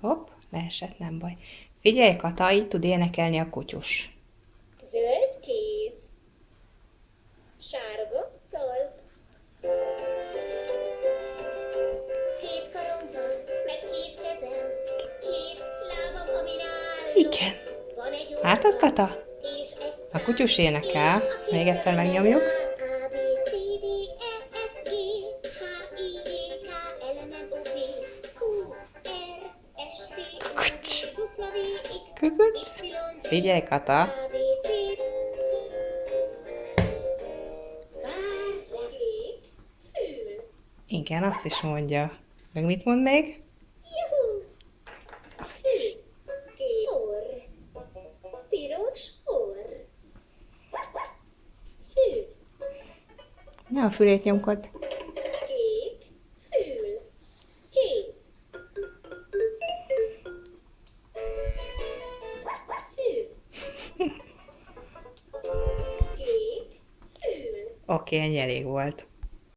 Hopp, leesett, nem baj. Figyelj, Kata, így tud énekelni a kutyus. Zöld kéz, sárga toll. Két karom van, meg két kezem, két lábam, amin állok. Igen. Van egy Látod, orrom, Kata? és egy A szám, kutyus énekel. és a Még egyszer megnyomjuk. A, B, C, D, E, F, G, H, I, J, K, L, M, N, O, P, Q, R, S, T, U, Kucs. V, W, X, Kukucs. Y, Z, Figyelj, Kata. A, B, C. Várjék, fül. Igen, azt is mondja. Meg mit mond még? Juhu! Azt Fű. is. Kék orr. Piros orr. Fű. Ne a fülét nyomkod. Kék fül. Kék. Fű. Kék fül. Oké, ennyi elég volt.